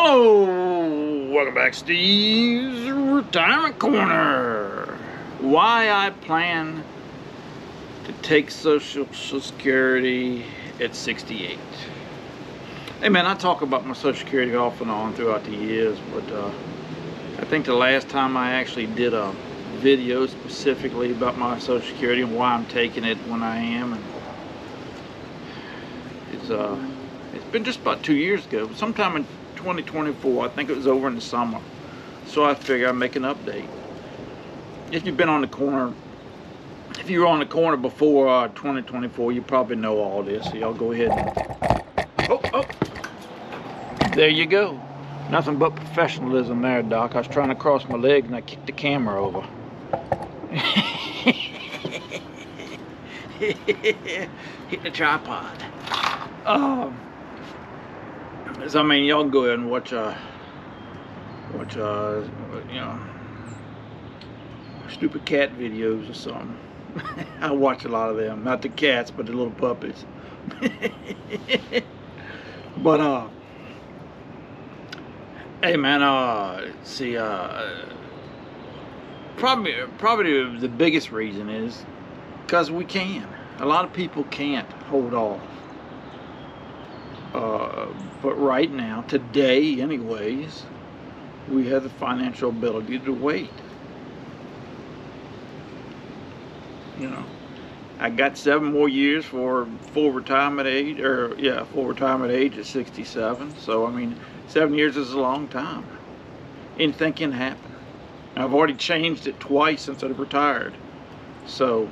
Hello, welcome back, Steve's Retirement Corner. Why I plan to take Social Security at 68. Hey man, I talk about my Social Security off and on throughout the years, but I think the last time I actually did a video specifically about my Social Security and why I'm taking it when I am, and it's been just about 2 years ago, sometime in 2024. I think it was over in the summer, so I figure I'd make an update. If you've been on the corner, if you were on the corner before 2024, you probably know all this, so y'all go ahead and oh, there you go. Nothing but professionalism there, Doc. I was trying to cross my legs and I kicked the camera over. Hit the tripod. So I mean, y'all can go ahead and watch you know, stupid cat videos or something. I watch a lot of them. Not the cats, but the little puppies. But hey man, see, probably the biggest reason is because we can. A lot of people can't hold off. But right now, today anyways, we have the financial ability to wait. You know, I got 7 more years for full retirement age, full retirement age at 67. So I mean, 7 years is a long time. Anything can happen. I've already changed it twice since I've retired. So,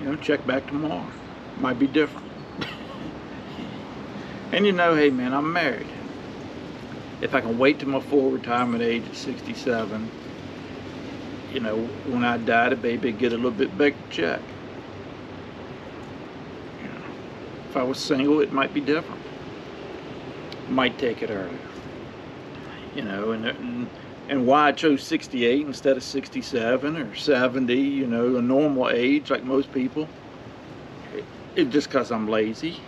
you know, check back tomorrow. Might be different. And you know, hey man, I'm married. If I can wait till my full retirement age at 67, you know, when I die, the baby get a little bit bigger check. You know, if I was single, it might be different. Might take it earlier. You know, and why I chose 68 instead of 67 or 70, you know, a normal age like most people, it's just because I'm lazy.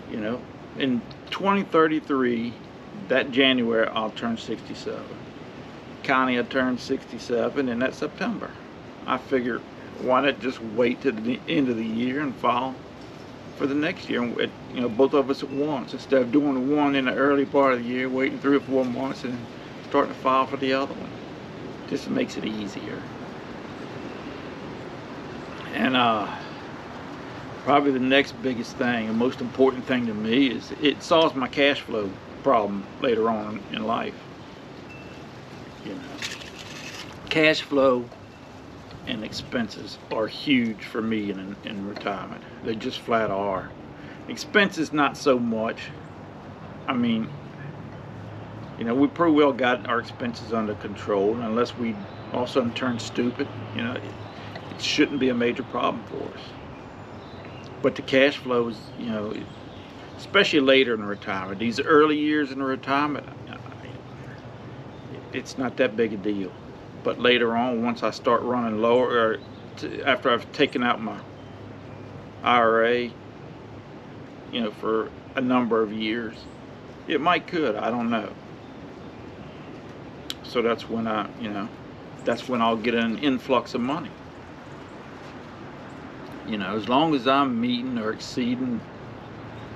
You know, in 2033, that January, I'll turn 67. Connie will turn 67 in that September. I figure, why not just wait to the end of the year and file for the next year? And, you know, both of us at once, instead of doing one in the early part of the year, waiting 3 or 4 months and starting to file for the other one. Just makes it easier. And probably the next biggest thing and most important thing to me is it solves my cash flow problem later on in life. You know, cash flow and expenses are huge for me in retirement. They just flat are. Expenses not so much. I mean, you know, we pretty well got our expenses under control, unless we all of a sudden turn stupid. You know, it shouldn't be a major problem for us. But the cash flow is, you know, especially later in retirement, these early years in retirement, it's not that big a deal. But later on, once I start running lower, or after I've taken out my IRA, you know, for a number of years, it could, I don't know. So that's when that's when I'll get an influx of money. You know, as long as I'm meeting or exceeding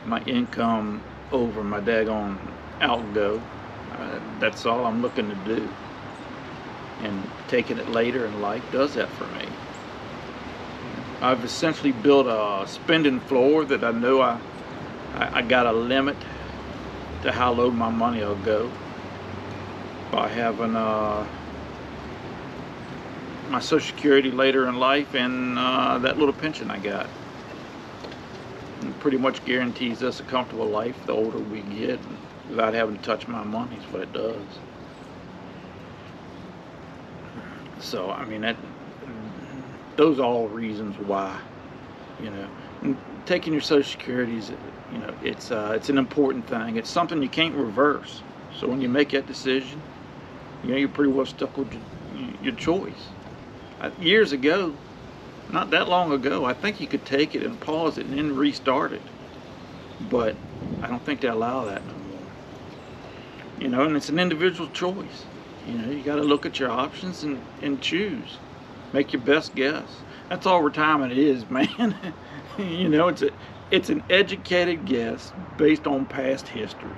my income over my daggone outgo, that's all I'm looking to do. And taking it later in life does that for me. I've essentially built a spending floor that I know I got a limit to how low my money will go by having my Social Security later in life and that little pension I got. It pretty much guarantees us a comfortable life the older we get, without having to touch my money is what it does. So I mean, those are all reasons why, you know, and taking your Social Security is, you know, it's an important thing. It's something you can't reverse. So when you make that decision, you know, you're pretty well stuck with your choice. Years ago, not that long ago, I think you could take it and pause it and then restart it. But I don't think they allow that no more. You know, and it's an individual choice. You know, you got to look at your options and choose. Make your best guess. That's all retirement is, man. You know, it's an educated guess based on past history.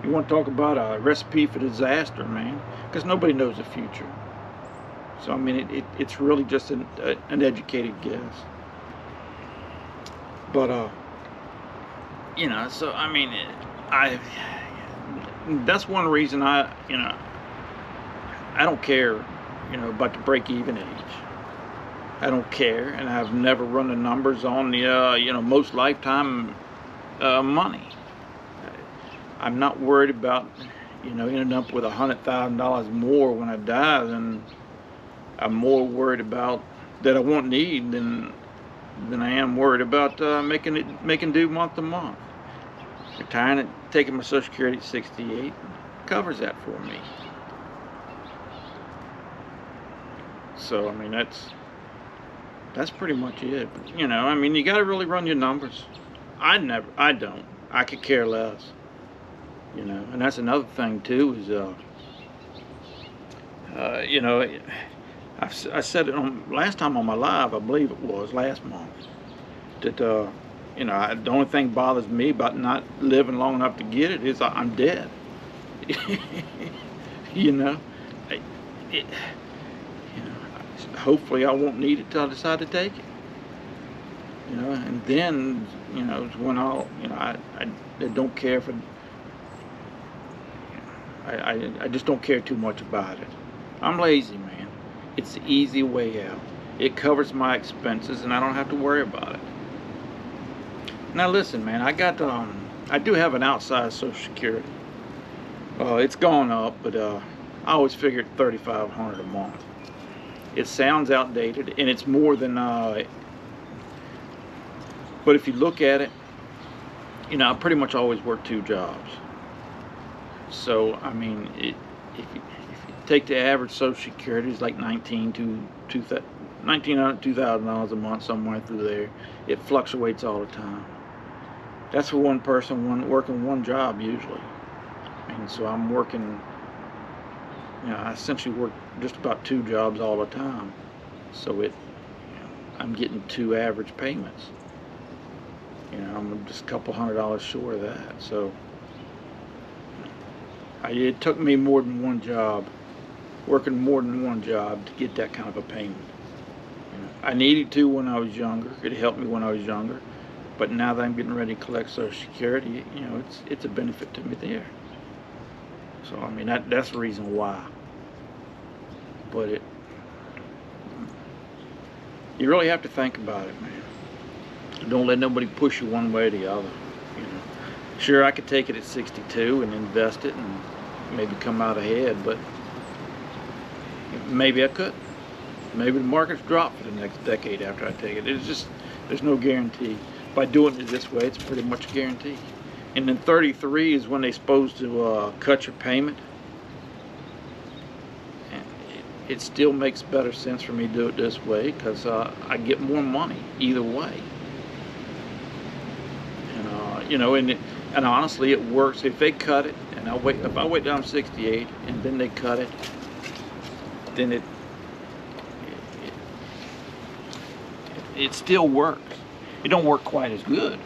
You want to talk about a recipe for disaster, man, because nobody knows the future. So I mean, it's really just an educated guess. But you know, so I mean, I that's one reason I don't care, you know, about the break-even age. I don't care, and I've never run the numbers on the you know, most lifetime money. I'm not worried about, you know, ending up with $100,000 more when I die than I'm more worried about that I won't need than I am worried about making do month to month. Retiring it, taking my Social Security at 68 covers that for me. So I mean, that's pretty much it. But, you know, I mean, you got to really run your numbers. I don't. I could care less. You know, and that's another thing too is, you know, I said it on last time on my live, I believe it was last month, that you know, the only thing bothers me about not living long enough to get it is I'm dead. You know, you know, hopefully I won't need it till I decide to take it. You know, and then, you know, it's when I'll, you know, I don't care for. I just don't care too much about it. I'm lazy, man. It's the easy way out. It covers my expenses, and I don't have to worry about it. Now listen, man, I do have an outside Social Security. It's gone up, but I always figured $3,500 a month. It sounds outdated, and it's more than. But if you look at it, you know, I pretty much always work 2 jobs. So I mean, if you take the average Social Security, it's like $1,900 to $2,000 a month, somewhere through there. It fluctuates all the time. That's for one person, working one job usually. I mean, so I'm working. You know, I essentially work just about 2 jobs all the time. So you know, I'm getting 2 average payments. You know, I'm just a couple $100 short of that. So. It took me more than one job, working more than one job to get that kind of a payment. You know, I needed to when I was younger. It helped me when I was younger, but now that I'm getting ready to collect Social Security, you know, it's a benefit to me there. So I mean, that's the reason why. But you really have to think about it, man. Don't let nobody push you one way or the other. You know, sure, I could take it at 62 and invest it and maybe come out ahead, but maybe I couldn't. Maybe the market's dropped for the next decade after I take it. There's no guarantee. By doing it this way, it's pretty much a guarantee. And then 33 is when they're supposed to cut your payment. And it still makes better sense for me to do it this way because I get more money either way. And you know, and honestly, it works. If they cut it, and if I wait till I'm 68, and then they cut it, then it still works. It don't work quite as good,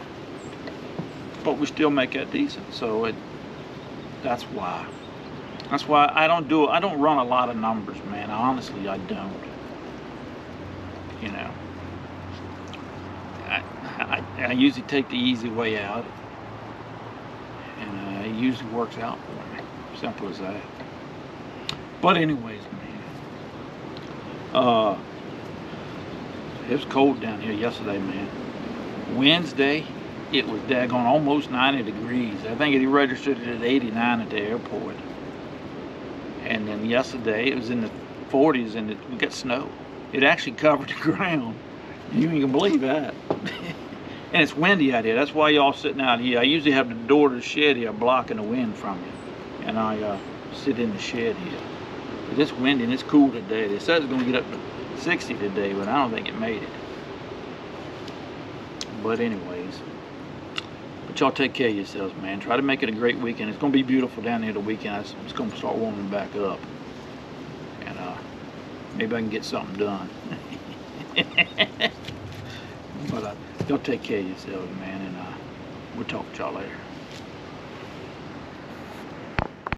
but we still make that decent. So that's why. That's why I don't run a lot of numbers, man. Honestly, I don't. You know, I usually take the easy way out, and it usually works out for me. Simple as that. But anyways, man, it was cold down here yesterday, man. Wednesday, it was daggone almost 90 degrees. I think it registered it at 89 at the airport. And then yesterday, it was in the 40s, and we got snow. It actually covered the ground. You can believe that. And it's windy out here. That's why y'all sitting out here. I usually have the door to the shed here blocking the wind from you. And I sit in the shed here. But it's windy and it's cool today. They said it's going to get up to 60 today, but I don't think it made it. But anyways, But y'all take care of yourselves, man. Try to make it a great weekend. It's going to be beautiful down there the weekend. It's going to start warming back up. And maybe I can get something done. But y'all take care of yourselves, man. And we'll talk to y'all later.